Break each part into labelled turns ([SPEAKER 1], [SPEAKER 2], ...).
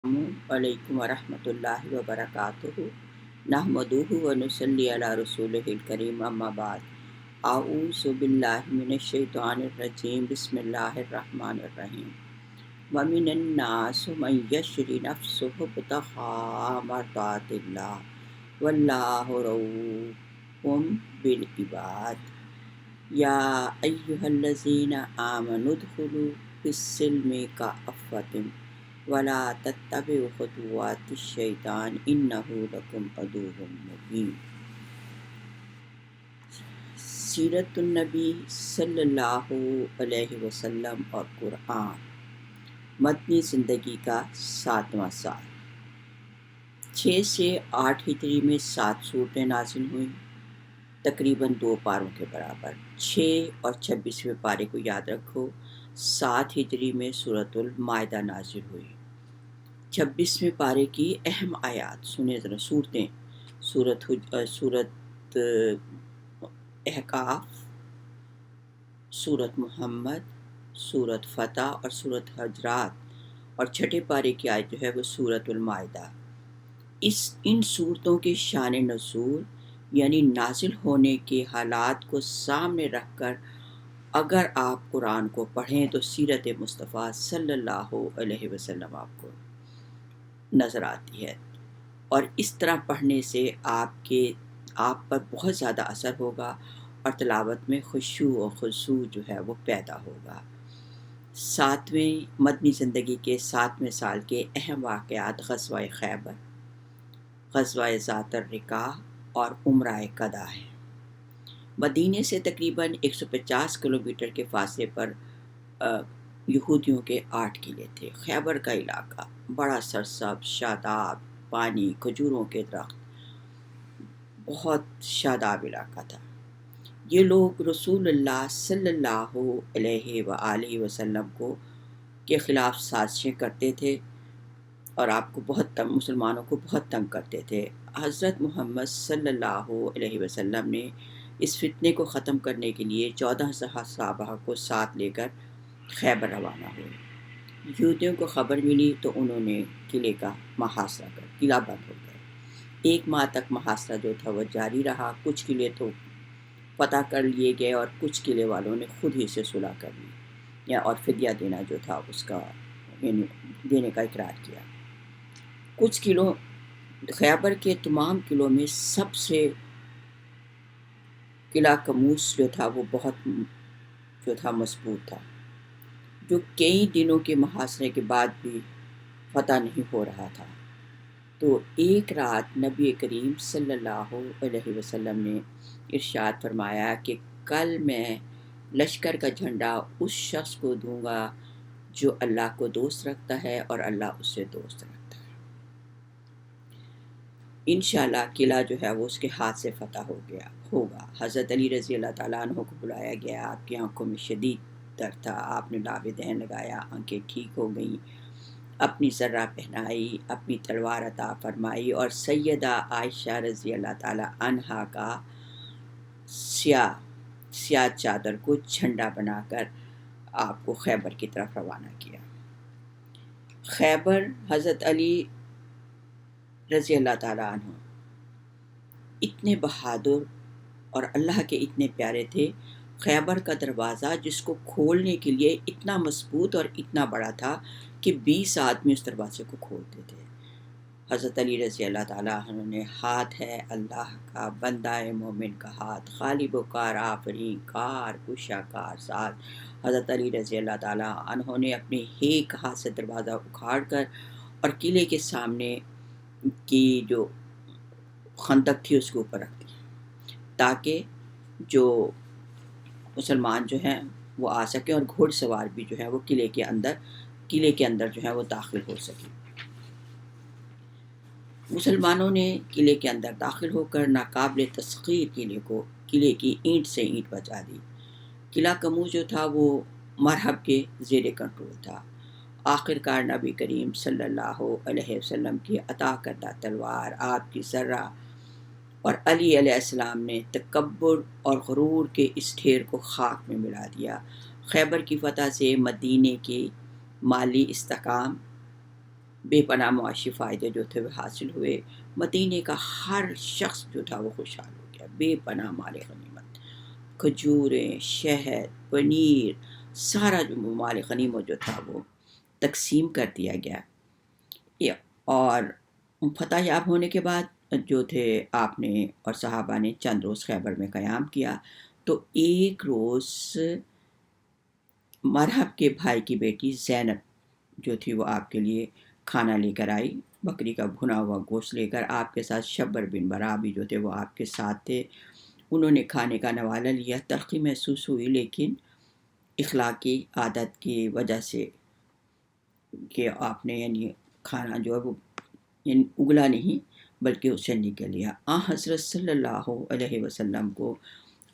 [SPEAKER 1] السلام علیکم ورحمۃ اللہ وبرکاتہ نحمدہ ونصلی علی رسولہ الکریم اما بعد اعوذ باللہ من الشیطان الرجیم بسم اللہ الرحمن الرحیم ومن الناس من یشری نفسہ ابتغاء مرضات اللہ واللہ رؤوف بالعباد یا ایہا الذین آمنوا ادخلوا فی السلم کافۃ ولا تتبعوا خطوات الشیطان انہ لکم عدو مبین۔ سیرت النبی صلی اللہ علیہ وسلم اور قرآن۔ مدنی زندگی کا 7واں سال۔ 6 سے 8 ہجری میں 7 صورتیں نازل ہوئیں، تقریباً 2 پاروں کے برابر۔ 6 اور 26ویں پارے کو یاد رکھو۔ 7 ہجری میں سورۃ المائدہ نازل ہوئی۔ 26ویں پارے کی اہم آیات سنیں ذرا۔ صورتیں: سورت احقاف، سورت محمد، سورت فتح اور سورت حجرات، اور 6 پارے کی آیت جو ہے وہ سورت المائدہ۔ ان صورتوں کے شان نزول یعنی نازل ہونے کے حالات کو سامنے رکھ کر اگر آپ قرآن کو پڑھیں تو سیرت مصطفیٰ صلی اللہ علیہ وسلم آپ کو نظر آتی ہے، اور اس طرح پڑھنے سے آپ پر بہت زیادہ اثر ہوگا اور تلاوت میں خشوع و خضوع جو ہے وہ پیدا ہوگا۔ 7ویں مدنی زندگی کے 7ویں سال کے اہم واقعات: غزوہ خیبر، غزوہ ذات الرقاع اور عمرہ قضا ہے۔ مدینے سے تقریباً 150 کلومیٹر کے فاصلے پر یہودیوں کے 8 قلعے تھے۔ خیبر کا علاقہ بڑا سرسبز، شاداب، پانی، کھجوروں کے درخت، بہت شاداب علاقہ تھا۔ یہ لوگ رسول اللہ صلی اللہ علیہ وآلہ وسلم کے خلاف سازشیں کرتے تھے اور آپ کو مسلمانوں کو بہت تنگ کرتے تھے۔ حضرت محمد صلی اللہ علیہ وسلم نے اس فتنے کو ختم کرنے کے لیے 14 صحابہ کو ساتھ لے کر خیبر روانہ ہوئے۔ یہودیوں کو خبر ملی تو انہوں نے قلعے کا محاصرہ کر قلعہ بند ہو گئے۔ 1 ماہ تک محاصرہ جو تھا وہ جاری رہا۔ کچھ قلعے تو فتح کر لیے گئے اور کچھ قلعے والوں نے خود ہی سے صلح کر لی اور فدیہ دینا جو تھا اس کا دینے کا اقرار کیا۔ کچھ قلعوں خیبر کے تمام قلعوں میں سب سے قلعہ کموس جو تھا وہ بہت مضبوط تھا، جو کئی دنوں کے محاصرے کے بعد بھی فتح نہیں ہو رہا تھا۔ تو ایک رات نبی کریم صلی اللہ علیہ وسلم نے ارشاد فرمایا کہ کل میں لشکر کا جھنڈا اس شخص کو دوں گا جو اللہ کو دوست رکھتا ہے اور اللہ اس سے دوست رکھتا ہے۔ انشاءاللہ قلعہ جو ہے وہ اس کے ہاتھ سے فتح ہوگا۔ حضرت علی رضی اللہ تعالیٰ عنہ کو بلایا گیا۔ آپ کی آنکھوں میں شدید درد تھا، آپ نے لاب دہن لگایا، آنکھیں ٹھیک ہو گئیں، اپنی ذرہ پہنائی، اپنی تلوار عطا فرمائی اور سیدہ عائشہ رضی اللہ تعالیٰ عنہا کا سیاہ چادر کو جھنڈا بنا کر آپ کو خیبر کی طرف روانہ کیا۔ خیبر حضرت علی رضی اللہ تعالیٰ عنہ اتنے بہادر اور اللہ کے اتنے پیارے تھے۔ خیبر کا دروازہ جس کو کھولنے کے لیے اتنا مضبوط اور اتنا بڑا تھا کہ 20 آدمی اس دروازے کو کھولتے تھے۔ حضرت علی رضی اللہ تعالیٰ عنہ نے ہاتھ ہے اللہ کا، بندہ مومن کا ہاتھ، غالب و کار آفرین، کار کشا کار ساز۔ حضرت علی رضی اللہ تعالیٰ عنہ نے اپنے ایک ہاتھ سے دروازہ اکھاڑ کر اور قلعے کے سامنے کی جو خندق تھی اس کے اوپر رکھ دیا تاکہ جو مسلمان جو ہیں وہ آ سکیں اور گھوڑ سوار بھی جو ہے وہ قلعے کے اندر جو ہے وہ داخل ہو سکیں۔ مسلمانوں نے قلعے کے اندر داخل ہو کر ناقابل تسخیر قلعے کی اینٹ سے اینٹ بچا دی۔ قلعہ کموز جو تھا وہ مرہب کے زیر کنٹرول تھا۔ آخر کار نبی کریم صلی اللہ علیہ وسلم کی عطا کردہ تلوار، آپ کی ذرہ اور علی علیہ السلام نے تکبر اور غرور کے اس ڈھیر کو خاک میں ملا دیا۔ خیبر کی فتح سے مدینے کی مالی استحکام بے پناہ معاشی فائدے جو تھے وہ حاصل ہوئے، مدینے کا ہر شخص جو تھا وہ خوشحال ہو گیا، بے پناہ مال غنیمت، کھجوریں، شہد، پنیر، سارا جو مال غنیمت جو تھا وہ تقسیم کر دیا گیا۔ اور فتح یاب ہونے کے بعد جو تھے آپ نے اور صحابہ نے چند روز خیبر میں قیام کیا، تو ایک روز مرحب کے بھائی کی بیٹی زینب جو تھی وہ آپ کے لیے کھانا لے کر آئی، بکری کا بھنا ہوا گوشت لے کر۔ آپ کے ساتھ شبر بن برا بھی جو تھے وہ آپ کے ساتھ تھے، انہوں نے کھانے کا نوالہ لیا، تلخی محسوس ہوئی لیکن اخلاقی عادت کی وجہ سے کہ آپ نے یعنی کھانا جو ہے وہ یعنی اگلا نہیں بلکہ اسے نکل لیا۔ حضرت صلی اللہ علیہ وسلم کو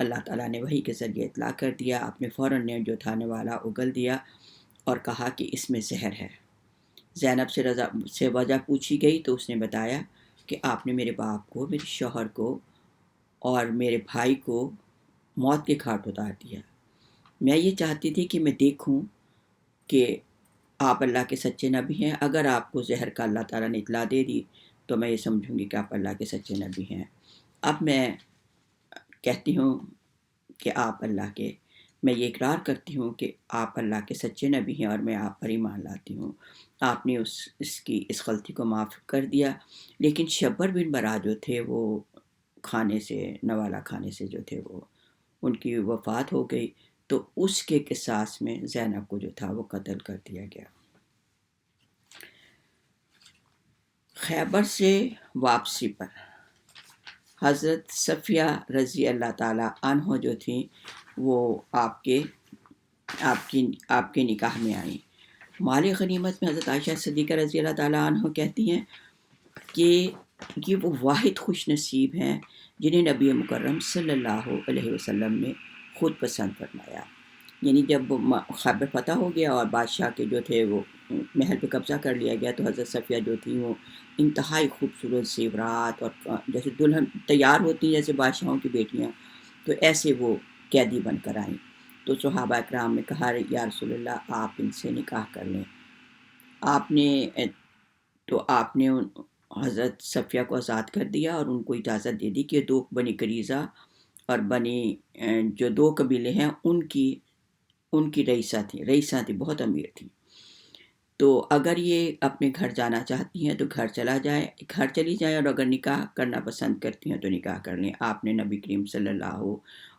[SPEAKER 1] اللہ تعالیٰ نے وحی کے ذریعے اطلاع کر دیا، آپ نے فوراً نے جو تھا نوالا اگل دیا اور کہا کہ اس میں زہر ہے۔ زینب سے وجہ پوچھی گئی تو اس نے بتایا کہ آپ نے میرے باپ کو، میرے شوہر کو اور میرے بھائی کو موت کے گھاٹ اتار دیا۔ میں یہ چاہتی تھی کہ میں دیکھوں کہ آپ اللہ کے سچے نبی ہیں، اگر آپ کو زہر کا اللہ تعالیٰ نے اطلاع دے دی تو میں یہ سمجھوں گی کہ آپ اللہ کے سچے نبی ہیں۔ اب میں کہتی ہوں کہ آپ اللہ کے، میں یہ اقرار کرتی ہوں کہ آپ اللہ کے سچے نبی ہیں اور میں آپ پر ایمان لاتی ہوں۔ آپ نے اس غلطی کو معاف کر دیا، لیکن شبر بن برا جو تھے وہ نوالا کھانے سے جو تھے وہ ان کی وفات ہو گئی، تو اس کے قصاص میں زینب کو جو تھا وہ قتل کر دیا گیا۔ خیبر سے واپسی پر حضرت صفیہ رضی اللہ تعالیٰ عنہ جو تھیں وہ آپ کے نکاح میں آئیں۔ مال غنیمت میں حضرت عائشہ صدیقہ رضی اللہ تعالیٰ عنہ کہتی ہیں کہ یہ وہ واحد خوش نصیب ہیں جنہیں نبی مکرم صلی اللہ علیہ وسلم نے خود پسند فرمایا۔ یعنی جب خیبر فتح ہو گیا اور بادشاہ کے جو تھے وہ محل پہ قبضہ کر لیا گیا، تو حضرت صفیہ جو تھی وہ انتہائی خوبصورت زیورات اور جیسے دلہن تیار ہوتی ہیں جیسے بادشاہوں کی بیٹیاں، تو ایسے وہ قیدی بن کر آئیں۔ تو صحابہ اکرام نے کہا یا رسول اللہ آپ ان سے نکاح کر لیں۔ آپ نے حضرت صفیہ کو آزاد کر دیا اور ان کو اجازت دے دی کہ دو بنی قریظہ اور جو دو قبیلے ہیں ان کی رئیسہ تھی، بہت امیر تھی، تو اگر یہ اپنے گھر جانا چاہتی ہیں تو گھر چلی جائیں، اور اگر نکاح کرنا پسند کرتی ہیں تو نکاح کر لیں۔ آپ نے نبی کریم صلی اللہ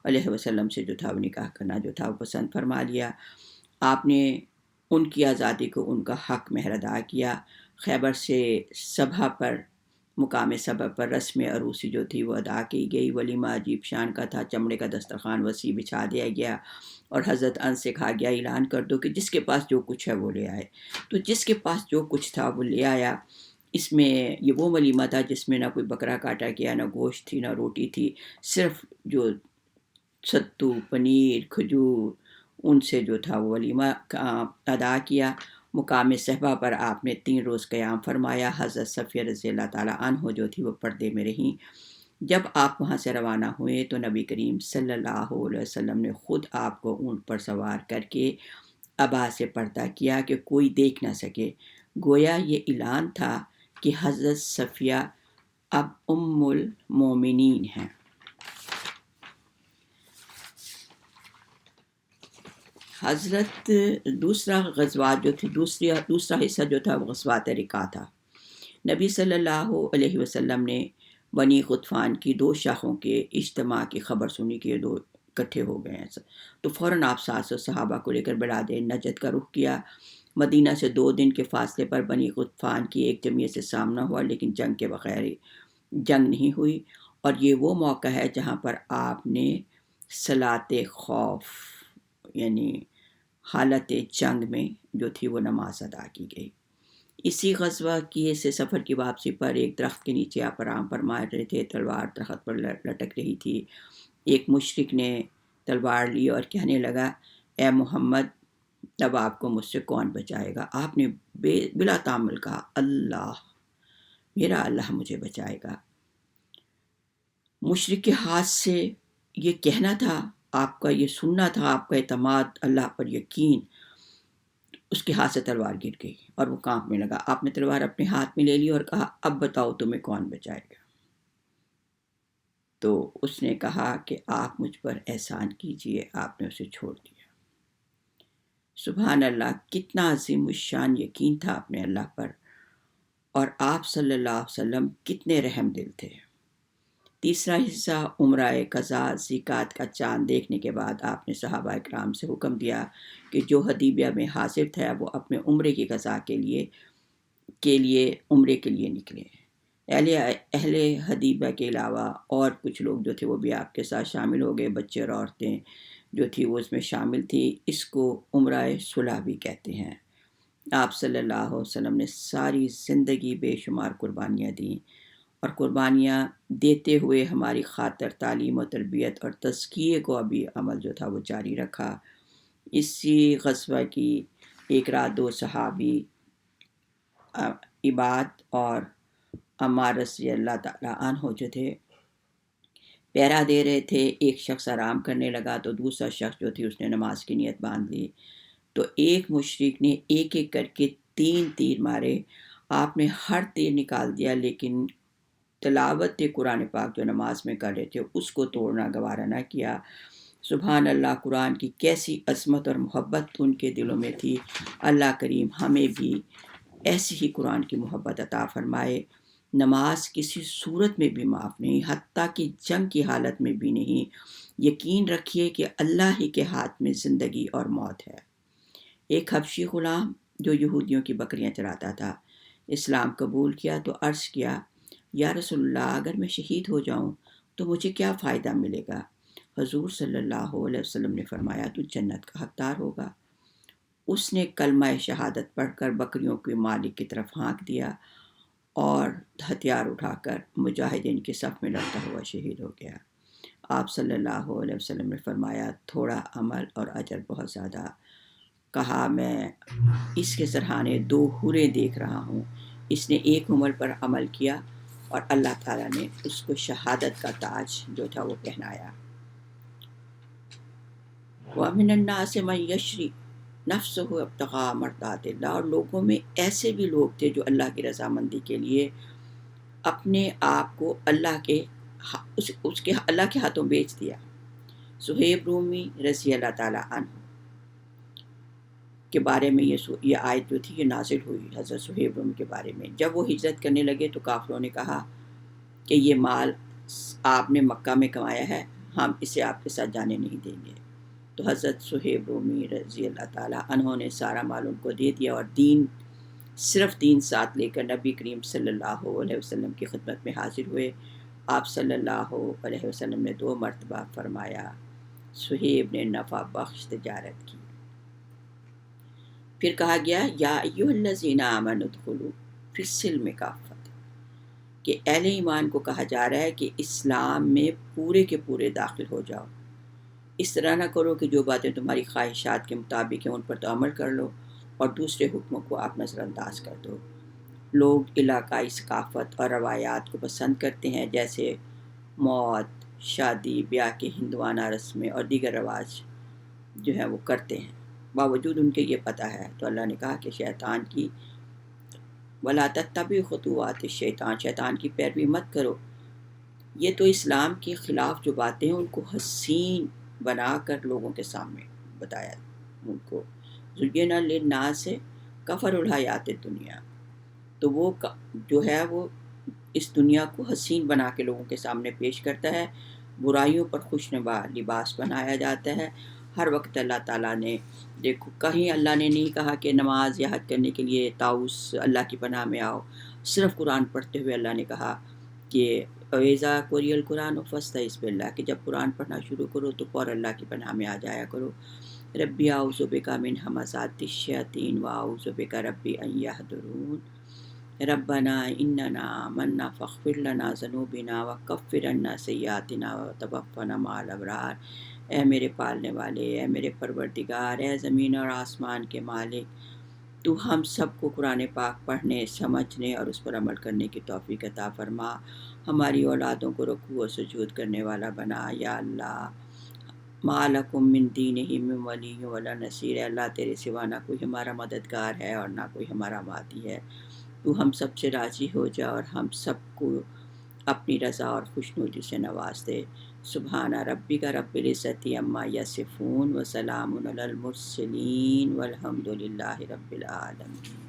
[SPEAKER 1] علیہ وسلم سے جو تھا وہ نکاح کرنا جو تھا وہ پسند فرما لیا۔ آپ نے ان کی آزادی کو ان کا حق مہر ادا کیا۔ خیبر سے مقام صبا پر رسم عروسی جو تھی وہ ادا کی گئی۔ ولیمہ عجیب شان کا تھا، چمڑے کا دسترخوان وسیع بچھا دیا گیا اور حضرت انس سے کہا گیا اعلان کر دو کہ جس کے پاس جو کچھ ہے وہ لے آئے۔ تو جس کے پاس جو کچھ تھا وہ لے آیا۔ اس میں یہ وہ ولیمہ تھا جس میں نہ کوئی بکرا کاٹا گیا، نہ گوشت تھی، نہ روٹی تھی، صرف جو ستو، پنیر، کھجور، ان سے جو تھا وہ ولیمہ ادا کیا۔ مقام صحبہ پر آپ نے 3 روز قیام فرمایا۔ حضرت صفیہ رضی اللہ تعالیٰ عنہ جو تھی وہ پردے میں رہیں۔ جب آپ وہاں سے روانہ ہوئے تو نبی کریم صلی اللہ علیہ وسلم نے خود آپ کو اونٹ پر سوار کر کے ابا سے پردہ کیا کہ کوئی دیکھ نہ سکے۔ گویا یہ اعلان تھا کہ حضرت صفیہ اب ام المومنین ہیں۔ حضرت دوسرا غزوات جو تھی، دوسرا حصہ جو تھا وہ غزوات رکا تھا۔ نبی صلی اللہ علیہ وسلم نے بنی غطفان کی 2 شاخوں کے اجتماع کی خبر سنی کہ یہ 2 اکٹھے ہو گئے ہیں، تو فوراً آپ 700 صحابہ کو لے کر بلاد نجد کا رخ کیا۔ مدینہ سے 2 دن کے فاصلے پر بنی غطفان کی ایک جمعیت سے سامنا ہوا، لیکن جنگ کے بغیر جنگ نہیں ہوئی، اور یہ وہ موقع ہے جہاں پر آپ نے صلاۃ خوف یعنی حالت جنگ میں جو تھی وہ نماز ادا کی گئی۔ اسی غزوہ سے سفر کی واپسی پر ایک درخت کے نیچے آپ آرام فرما رہے تھے، تلوار درخت پر لٹک رہی تھی۔ ایک مشرک نے تلوار لی اور کہنے لگا اے محمد اب آپ کو مجھ سے کون بچائے گا؟ آپ نے بلا تامل کہا اللہ، میرا اللہ مجھے بچائے گا۔ مشرک کے ہاتھ سے یہ کہنا تھا، آپ کا یہ سننا تھا، آپ کا اعتماد اللہ پر یقین، اس کے ہاتھ سے تلوار گر گئی اور وہ کانپنے لگا۔ آپ نے تلوار اپنے ہاتھ میں لے لی اور کہا اب بتاؤ تمہیں کون بچائے گا؟ تو اس نے کہا کہ آپ مجھ پر احسان کیجئے، آپ نے اسے چھوڑ دیا۔ سبحان اللہ، کتنا عظیم الشان یقین تھا اپنے اللہ پر، اور آپ صلی اللہ علیہ وسلم کتنے رحم دل تھے۔ تیسرا حصہ عمرہ قضا زکوٰۃ کا چاند دیکھنے کے بعد آپ نے صحابہ اکرام سے حکم دیا کہ جو حدیبیہ میں حاضر تھا وہ اپنے عمرے کی قضا کے لیے عمرے کے لیے نکلے۔ اہل حدیبیہ کے علاوہ اور کچھ لوگ جو تھے وہ بھی آپ کے ساتھ شامل ہو گئے، بچے اور عورتیں جو تھی وہ اس میں شامل تھی۔ اس کو عمرہ صلح بھی کہتے ہیں۔ آپ صلی اللہ علیہ وسلم نے ساری زندگی بے شمار قربانیاں دیں، اور قربانیاں دیتے ہوئے ہماری خاطر تعلیم و تربیت اور تزکیے کو ابھی عمل جو تھا وہ جاری رکھا۔ اسی غزوہ کی ایک رات 2 صحابی عباد اور عمار رضی اللہ تعالیٰ عنہ جو تھے پہرا دے رہے تھے۔ ایک شخص آرام کرنے لگا تو دوسرا شخص جو تھی اس نے نماز کی نیت باندھ لی، تو ایک مشرک نے ایک ایک کر کے 3 تیر مارے۔ آپ نے ہر تیر نکال دیا، لیکن تلاوت قرآن پاک جو نماز میں کر رہے تھے اس کو توڑنا گوارا نہ کیا۔ سبحان اللہ، قرآن کی کیسی عظمت اور محبت ان کے دلوں میں تھی۔ اللہ کریم ہمیں بھی ایسی ہی قرآن کی محبت عطا فرمائے۔ نماز کسی صورت میں بھی معاف نہیں، حتیٰ کہ جنگ کی حالت میں بھی نہیں۔ یقین رکھیے کہ اللہ ہی کے ہاتھ میں زندگی اور موت ہے۔ ایک حبشی غلام جو یہودیوں کی بکریاں چراتا تھا، اسلام قبول کیا تو عرض کیا، یا رسول اللہ، اگر میں شہید ہو جاؤں تو مجھے کیا فائدہ ملے گا؟ حضور صلی اللہ علیہ وسلم نے فرمایا تو جنت کا حقدار ہوگا۔ اس نے کلمہ شہادت پڑھ کر بکریوں کے مالک کی طرف ہانک دیا اور ہتھیار اٹھا کر مجاہدین کے صف میں لڑتا ہوا شہید ہو گیا۔ آپ صلی اللہ علیہ وسلم نے فرمایا تھوڑا عمل اور اجر بہت زیادہ۔ کہا میں اس کے سرہانے 2 حوریں دیکھ رہا ہوں۔ اس نے ایک عمر پر عمل کیا اور اللہ تعالیٰ نے اس کو شہادت کا تاج جو تھا وہ پہنایا۔ وَمِنَ النَّاسِ مَن يَشْرِي نَفْسَهُ ابْتِغَاءَ مَرْضَاتِ اللَّهِ، اور لوگوں میں ایسے بھی لوگ تھے جو اللہ کی رضامندی کے لیے اپنے آپ کو اللہ کے ہاتھوں بیچ دیا۔ صہیب رومی رضی اللہ تعالیٰ عنہ کے بارے میں یہ آیت جو تھی یہ نازل ہوئی حضرت صہیب رومی کے بارے میں۔ جب وہ ہجرت کرنے لگے تو کافروں نے کہا کہ یہ مال آپ نے مکہ میں کمایا ہے، ہم اسے آپ کے ساتھ جانے نہیں دیں گے۔ تو حضرت صہیب رومی رضی اللہ تعالیٰ عنہ نے سارا مال ان کو دے دیا اور صرف دین ساتھ لے کر نبی کریم صلی اللہ علیہ وسلم کی خدمت میں حاضر ہوئے۔ آپ صلی اللہ علیہ وسلم نے 2 مرتبہ فرمایا، صہیب نے نفع بخش تجارت کی۔ پھر کہا گیا یا ایھا الذین آمنوا ادخلوا فی السلم کافۃ، کہ اہل ایمان کو کہا جا رہا ہے کہ اسلام میں پورے کے پورے داخل ہو جاؤ۔ اس طرح نہ کرو کہ جو باتیں تمہاری خواہشات کے مطابق ہیں ان پر تو عمل کر لو اور دوسرے حکموں کو آپ نظر انداز کر دو۔ لوگ علاقائی ثقافت اور روایات کو پسند کرتے ہیں، جیسے موت، شادی بیاہ کے ہندوانہ رسمیں اور دیگر رواج جو ہیں وہ کرتے ہیں، باوجود ان کے یہ پتہ ہے۔ تو اللہ نے کہا کہ شیطان کی وَلَا تَتَّبِعُوا خُطُوَاتِ الشَّیطان، شیطان کی پیروی مت کرو۔ یہ تو اسلام کے خلاف جو باتیں ہیں ان کو حسین بنا کر لوگوں کے سامنے بتایا، ان کو زُیِّنَ لِلنَّاسِ کفر الحیات الدنیا، تو وہ جو ہے وہ اس دنیا کو حسین بنا کے لوگوں کے سامنے پیش کرتا ہے۔ برائیوں پر خوشنما لباس بنایا جاتا ہے۔ ہر وقت اللہ تعالیٰ نے دیکھو، کہیں اللہ نے نہیں کہا کہ نماز یا حج کرنے کے لیے طاؤس اللہ کی پناہ میں آؤ، صرف قرآن پڑھتے ہوئے اللہ نے کہا کہ وَإِذَا قُرِئَ الْقُرْآنُ فَاسْتَعِذْ بِاللَّهِ، کہ جب قرآن پڑھنا شروع کرو تو فوراً اللہ کی پناہ میں آ جایا کرو۔ ربی اعوذ بک من ھمزات الشیاطین واعوذ بک ربی ان یحضرون، ربنا اننا آمنا فاغفر لنا ذنوبنا وکفر عنا سیئاتنا وتوفنا مع الابرار۔ اے میرے پالنے والے، اے میرے پروردگار، اے زمین اور آسمان کے مالک، تو ہم سب کو قرآن پاک پڑھنے، سمجھنے اور اس پر عمل کرنے کی توفیق عطا فرما۔ ہماری اولادوں کو رکوع و سجود کرنے والا بنا۔ یا اللہ، ما لکم من دینہ من ولی ولا نصیر، اللہ تیرے سوا نہ کوئی ہمارا مددگار ہے اور نہ کوئی ہمارا مادی ہے، تو ہم سب سے راضی ہو جا اور ہم سب کو اپنی رضا اور خوشنودی سے نواز دے۔ سبحان ربک رب العزت عما یصفون وسلام علی المرسلین والحمد للہ رب العالمین۔